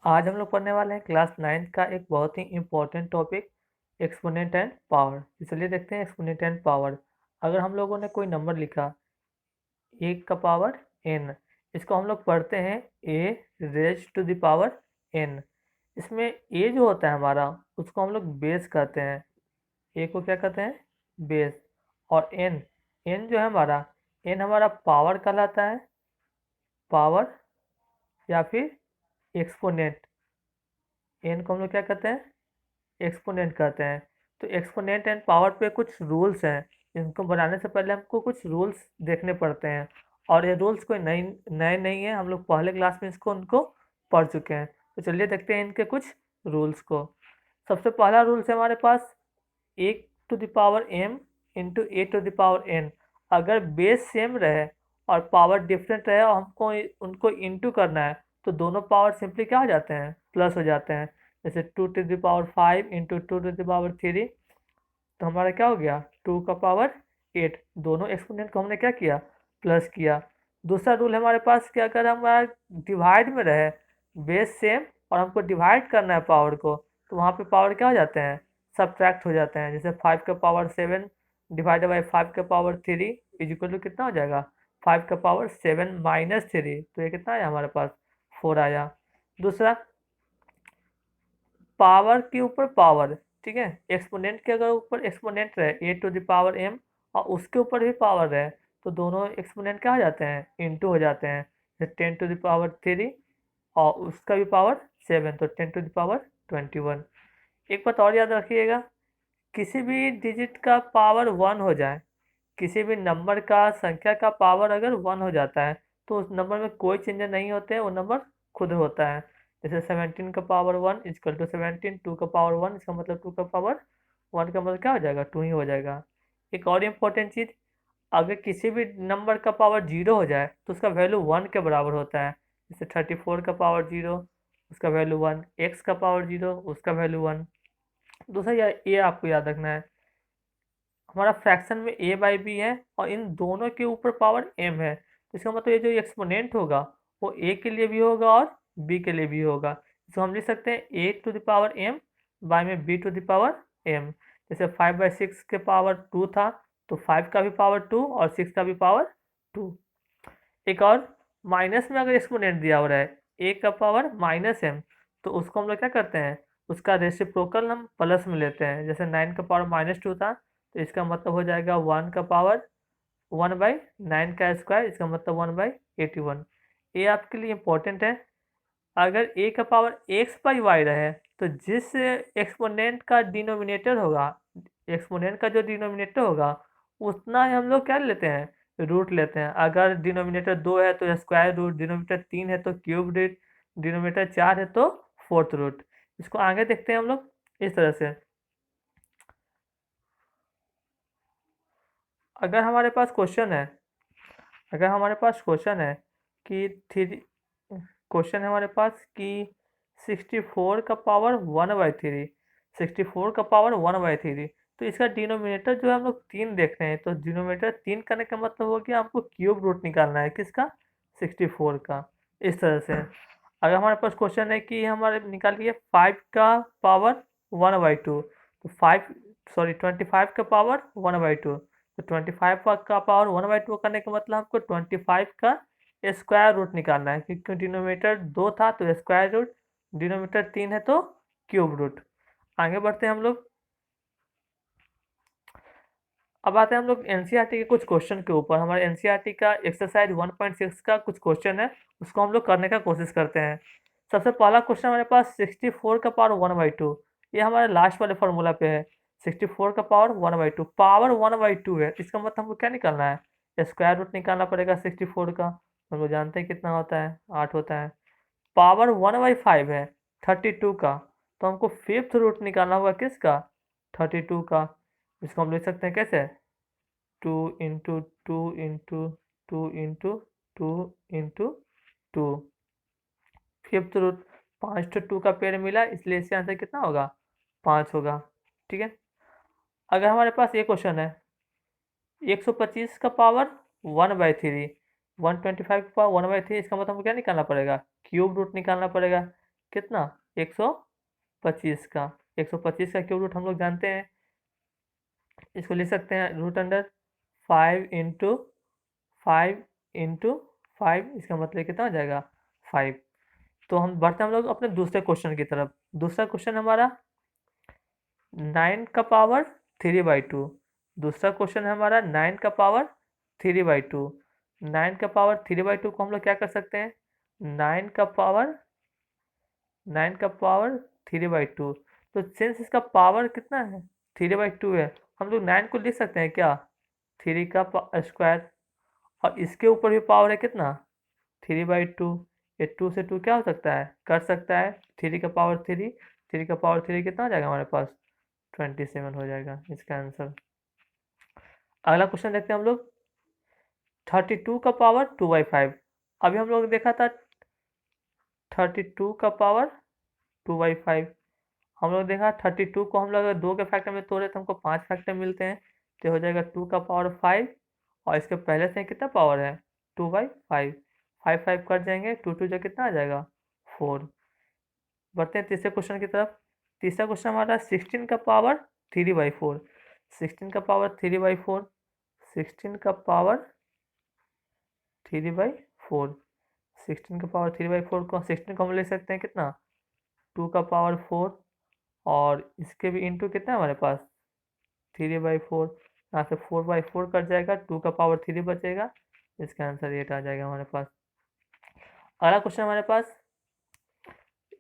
आज हम लोग पढ़ने वाले हैं क्लास 9th का एक बहुत ही important topic exponent and power. इसलिए देखते हैं एक्सपोनेंट एंड पावर। अगर हम लोगों ने कोई नंबर लिखा एक का पावर n, इसको हम लोग पढ़ते हैं a raise to the power n। इसमें a जो होता है हमारा उसको हम लोग बेस कहते हैं। a को क्या कहते हैं? बेस। और n जो है हमारा n हमारा पावर कहलाता है, पावर या फिर एक्सपोनेंट। n को हम लोग क्या कहते हैं? एक्सपोनेंट कहते हैं। तो एक्सपोनेंट एंड पावर पे कुछ रूल्स हैं, इनको बनाने से पहले हमको कुछ रूल्स देखने पड़ते हैं। और ये रूल्स कोई नए नए नहीं है, हम लोग पहले क्लास में इसको उनको पढ़ चुके हैं। तो चलिए देखते हैं इनके कुछ रूल्स को। सबसे पहला रूल्स है हमारे पास a to the power m into a to the power n। अगर बेस सेम रहे और पावर डिफरेंट रहे और हमको उनको इंटू करना है तो दोनों पावर सिंपली क्या हो जाते हैं? प्लस हो जाते हैं। जैसे 2 to the power 5 into 2 to the power 3, तो हमारा क्या हो गया? 2 का पावर 8। दोनों एक्सपोनेंट को हमने क्या किया? प्लस किया। दूसरा रूल हमारे पास कि अगर हमारा डिवाइड में रहे, बेस सेम और हमको डिवाइड करना है पावर को, तो वहाँ पे पावर क्या हो जाते हैं? सब्ट्रैक्ट हो जाते हैं। जैसे 5 का पावर 7 डिवाइडेड बाई 5 का पावर 3 इज इक्वल टू कितना हो जाएगा? 5 का पावर 7 माइनस 3। तो ये कितना आया हमारे पास? 4 आया। दूसरा, पावर के ऊपर पावर, ठीक है। एक्सपोनेंट के अगर ऊपर एक्सपोनेंट रहे a to the power m और उसके ऊपर भी पावर रहे, तो दोनों एक्सपोनेंट क्या हो जाते हैं? इंटू हो जाते हैं। जैसे 10 to the power 3 और उसका भी पावर 7, तो 10 to the power 21। एक बात और याद रखिएगा, किसी भी डिजिट का पावर 1 हो जाए, किसी भी नंबर का संख्या का पावर अगर 1 हो जाता है तो उस नंबर में कोई चेंज नहीं होते हैं, वो नंबर खुद होता है। जैसे 17 का पावर 1 इजकल टू 17, 2 का पावर 1 इसका मतलब 2 का पावर 1 का मतलब क्या हो जाएगा? 2 ही हो जाएगा। एक और इम्पोर्टेंट चीज़, अगर किसी भी नंबर का पावर 0 हो जाए तो उसका वैल्यू 1 के बराबर होता है। जैसे 34 का पावर 0 उसका वैल्यू 1, एक्स का पावर 0 उसका वैल्यू 1। दूसरा ये आपको याद रखना है, हमारा फ्रैक्शन में a बाई बी है और इन दोनों के ऊपर पावर m है, तो इसका मतलब ये जो एक्सपोनेंट होगा वो a के लिए भी होगा और b के लिए भी होगा। इसको हम लिख सकते हैं a to the power m by में b to the power m। जैसे 5/6 के पावर 2 था, तो 5 का भी पावर 2 और 6 का भी पावर 2। एक और, माइनस में अगर एक्सपोनेंट दिया हो रहा है a का पावर -m, तो उसको हम लोग क्या करते हैं? उसका रेसिप्रोकल हम प्लस में लेते हैं। जैसे 9 का पावर -2 था, तो इसका मतलब हो जाएगा 1 का स्क्वायर, इसका मतलब 1/81। ये आपके लिए इम्पोर्टेंट है। अगर a का पावर x बाई वाई रहे, तो जिस एक्सपोनेंट का डिनोमिनेटर होगा, एक्सपोनेंट का जो डिनोमिनेटर होगा उतना ही हम लोग क्या लेते हैं? रूट लेते हैं। अगर डिनोमिनेटर 2 है तो स्क्वायर रूट, डिनोमिनेटर 3 है तो क्यूब रूट, डिनोमिनेटर 4 है तो फोर्थ रूट। इसको आगे देखते हैं हम लोग इस तरह से। अगर हमारे पास क्वेश्चन है, अगर हमारे पास क्वेश्चन है कि थ्री, क्वेश्चन है हमारे पास कि 64 का पावर 1/3, 64 का पावर 1/3, तो इसका डिनोमिनेटर जो है हम लोग 3 देख रहे हैं, तो डिनोमिनेटर 3 करने का मतलब हो गया हमको क्यूब रूट निकालना है किसका? 64 का। इस तरह से अगर हमारे पास क्वेश्चन है कि हमारे निकालिए 5 का पावर 1/2, तो 25 का पावर 1/2, तो 25 का पावर 1/2 करने का मतलब हमको 25 का स्क्वायर रूट निकालना है, क्योंकि डिनोमिनेटर 2 था तो स्क्वायर रूट, डिनोमिनेटर 3 है तो क्यूब रूट। आगे बढ़ते हैं हम लोग। अब आते हैं हम लोग एनसीईआरटी के कुछ क्वेश्चन के ऊपर। हमारे एनसीईआरटी का एक्सरसाइज 1.6 का कुछ क्वेश्चन है, उसको हम लोग करने का कोशिश करते हैं। सबसे पहला क्वेश्चन हमारे पास 64 का पावर 1/2, ये हमारे लास्ट वाले फॉर्मूला पे है। 64 का पावर 1/2, पावर 1/2 है, इसका मतलब हमको क्या निकालना है? स्क्वायर रूट निकालना पड़ेगा 64 का। हम लोग जानते हैं कितना होता है? 8 होता है। पावर 1/5 है 32 का, तो हमको फिफ्थ रूट निकालना होगा किसका? 32 का। इसको हम लिख सकते हैं कैसे? 2 × 2 × 2 × 2 फिफ्थ रूट। 5 तो 2 का पेड़ मिला, इसलिए इसका आंसर कितना होगा? 5 होगा। ठीक है। अगर हमारे पास ये क्वेश्चन है 125 का पावर 1/3, 125 का पावर 1/3, इसका मतलब हमको क्या निकालना पड़ेगा? क्यूब रूट निकालना पड़ेगा। कितना 125 का। 125 का क्यूब रूट हम लोग जानते हैं, इसको लिख सकते हैं रूट अंडर 5 इंटू 5 इसका मतलब कितना हो जाएगा 5। तो हम बढ़ते हैं हम लोग अपने दूसरे क्वेश्चन की तरफ। दूसरा क्वेश्चन हमारा 9 का पावर 3/2। दूसरा क्वेश्चन है हमारा 9 का पावर 3/2। 9 का पावर 3/2 को हम लोग क्या कर सकते हैं, 9 का पावर 9 का पावर 3/2। तो सिंस इसका पावर कितना है 3/2 है, हम लोग 9 को लिख सकते हैं क्या 3 का स्क्वायर, और इसके ऊपर भी पावर है कितना 3/2। ये 2 से 2 क्या हो सकता है, कर सकता है 3 का पावर 3। 3 का पावर 3 कितना हो जाएगा हमारे पास 27 हो जाएगा इसका आंसर। अगला क्वेश्चन देखते हैं हम लोग 32 का पावर 2/5। अभी हम लोग देखा था 32 का पावर 2/5। हम लोग देखा 32 को हम लोग अगर 2 के फैक्टर में तोड़े तो हमको 5 फैक्टर मिलते हैं, तो हो जाएगा 2 का पावर 5, और इसके पहले से कितना पावर है 2/5। 5 5 कट जाएंगे, 2 2 जो कितना आ जाएगा 4। बढ़ते हैं तीसरे क्वेश्चन की तरफ। तीसरा क्वेश्चन हमारा 16 का पावर 3/4। 16 का पावर 3/4। 16 का पावर 3/4। 16 का पावर 3/4 को 16 को हम ले सकते हैं कितना 2 का पावर 4, और इसके भी इंटू कितना है हमारे पास 3/4। यहाँ से 4/4 कट जाएगा, 2 का पावर 3 बचेगा, इसका आंसर 8 आ जाएगा हमारे पास। अगला क्वेश्चन हमारे पास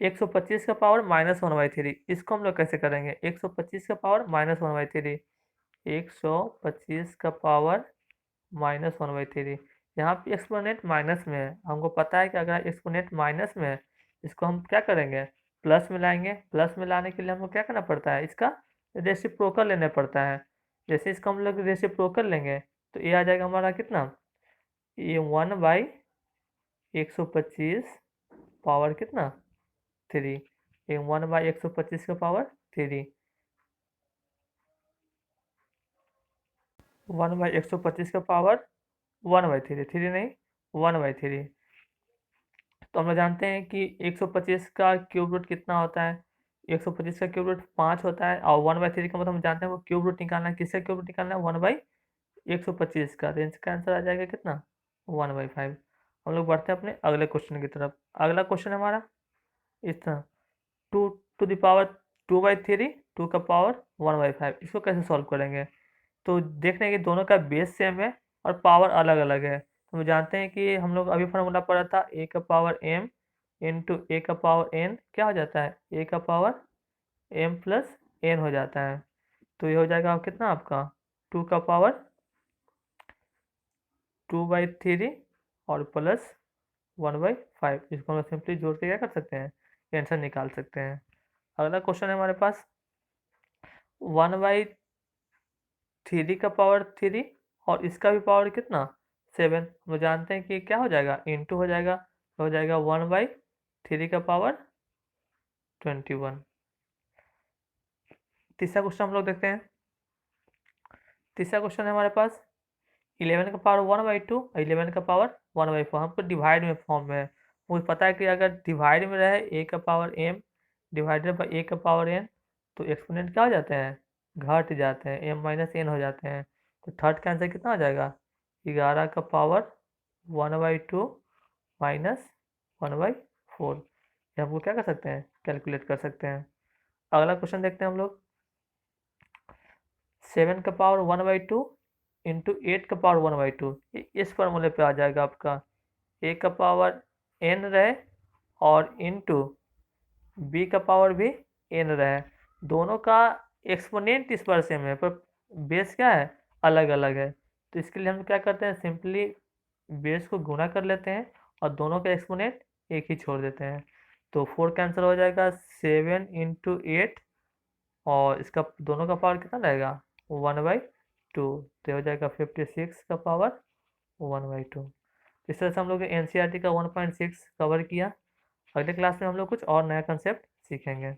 125 का पावर -1/3। इसको हम लोग कैसे करेंगे, 125 का पावर -1/3। 125 का पावर -1/3। यहाँ पे एक्सपोनेंट माइनस में है, हमको पता है कि अगर एक्सपोनेंट माइनस में है इसको हम क्या करेंगे प्लस में लाएंगे। प्लस में लाने के लिए हमको क्या करना पड़ता है, इसका रेसिप्रोकल लेना पड़ता है। जैसे इसका हम लोग रेसिप्रोकल लेंगे तो ये आ जाएगा हमारा कितना, ये 1/125 पावर कितना 3। ये 1/125 का पावर 3। 1/125 का पावर 1/3, 3 नहीं 1/3। तो हम लोग जानते हैं कि 125 का क्यूब रूट कितना होता है, 125 का क्यूब रूट 5 होता है, और 1/3 का मतलब हम जानते हैं वो क्यूब रूट निकालना है, किसका क्यूब रूट निकालना है 1/125 का। तो इसका आंसर आ जाएगा कितना 1/5। हम लोग बढ़ते हैं अपने अगले क्वेश्चन की तरफ। अगला क्वेश्चन हमारा इस तरह 2 टू द पावर 2/3, 2 का पावर 1/5। इसको कैसे सॉल्व करेंगे, तो देख रहे हैं कि दोनों का बेस सेम है और पावर अलग अलग है। तो हम जानते हैं कि हम लोग अभी फार्मूला पढ़ा था ए का पावर m इंटू ए का पावर n क्या हो जाता है ए का पावर m प्लस n हो जाता है। तो ये हो जाएगा कितना आपका 2 का पावर 2/3 और प्लस 1/5। इसको हम लोग सिंपली जोड़ के क्या कर सकते हैं आंसर निकाल सकते हैं। अगला क्वेश्चन है हमारे पास 1/3 का पावर 3 और इसका भी पावर कितना 7। हम जानते हैं कि क्या हो जाएगा इंटू हो जाएगा, तो हो जाएगा 1/3 का पावर 21। तीसरा क्वेश्चन हम लोग देखते हैं। तीसरा क्वेश्चन है हमारे पास 11 का पावर 1/2 और 11 का पावर 1/4। हमको डिवाइड में फॉर्म में है, मुझे पता है कि अगर डिवाइड में रहे ए का पावर m डिवाइडेड बाई ए का पावर n तो एक्सपोनेंट क्या हो जाते हैं घट जाते हैं, m-n हो जाते हैं। तो थर्ड का आंसर कितना हो जाएगा 11 का पावर 1/2 माइनस 1/4। ये हम लोग क्या कर सकते हैं कैलकुलेट कर सकते हैं। अगला क्वेश्चन देखते हैं हम लोग 7 का पावर 1/2 इंटू 8 का पावर 1/2। इस फॉर्मूले पे आ जाएगा आपका ए का पावर n रहे और इंटू बी का पावर भी n रहे। दोनों का एक्सपोनेंट इस बार सेम है पर बेस क्या है अलग अलग है। तो इसके लिए हम क्या करते हैं सिंपली बेस को गुणा कर लेते हैं और दोनों का एक्सपोनेंट एक ही छोड़ देते हैं। तो 4 कैंसिल हो जाएगा 7 इंटू 8 और इसका दोनों का पावर कितना रहेगा 1/2। तो हो जाएगा 56 का पावर 1/2। इस तरह से हम लोग एनसीईआरटी का 1.6 कवर किया। अगले क्लास में हम लोग कुछ और नया कंसेप्ट सीखेंगे।